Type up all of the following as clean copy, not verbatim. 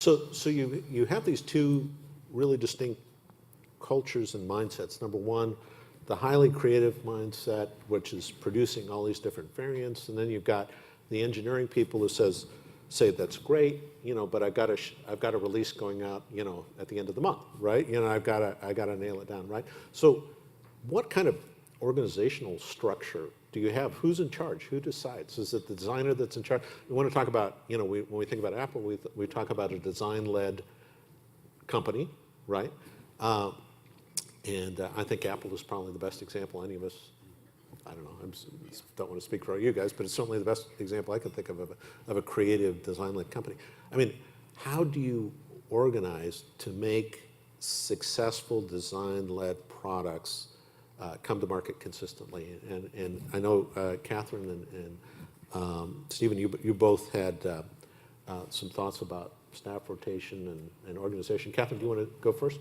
So you have these two really distinct cultures and mindsets. Number one, the highly creative mindset, which is producing all these different variants, and then you've got the engineering people who say that's great, but I've got a release going out, at the end of the month, right? I've got to nail it down, right? So, what kind of organizational structure do you have? Who's in charge? Who decides? Is it the designer that's in charge? We want to talk about, when we think about Apple, we talk about a design-led company, right? And I think Apple is probably the best example any of us, I don't know, I don't want to speak for all you guys, but it's certainly the best example I can think of a creative design-led company. I mean, how do you organize to make successful design-led products come to market consistently? And I know Catherine and Stephen, you both had some thoughts about staff rotation and organization. Catherine, do you want to go first?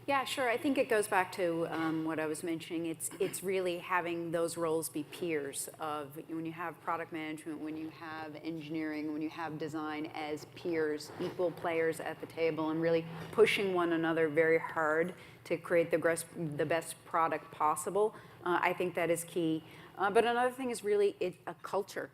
Yeah, sure. I think it goes back to what I was mentioning. It's really having those roles be peers of when you have product management, when you have engineering, when you have design as peers, equal players at the table, and really pushing one another very hard to create the best product possible. I think that is key. But another thing is really a culture.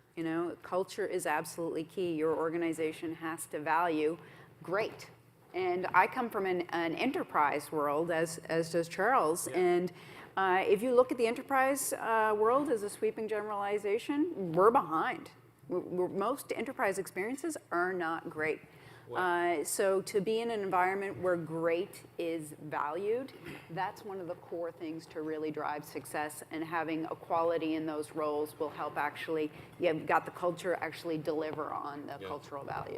Culture is absolutely key. Your organization has to value great. And I come from an enterprise world, as does Charles. Yeah. And if you look at the enterprise world as a sweeping generalization, we're behind. Most enterprise experiences are not great. Wow. So to be in an environment where great is valued, that's one of the core things to really drive success. And having equality in those roles will help you've got the culture actually deliver on the cultural value.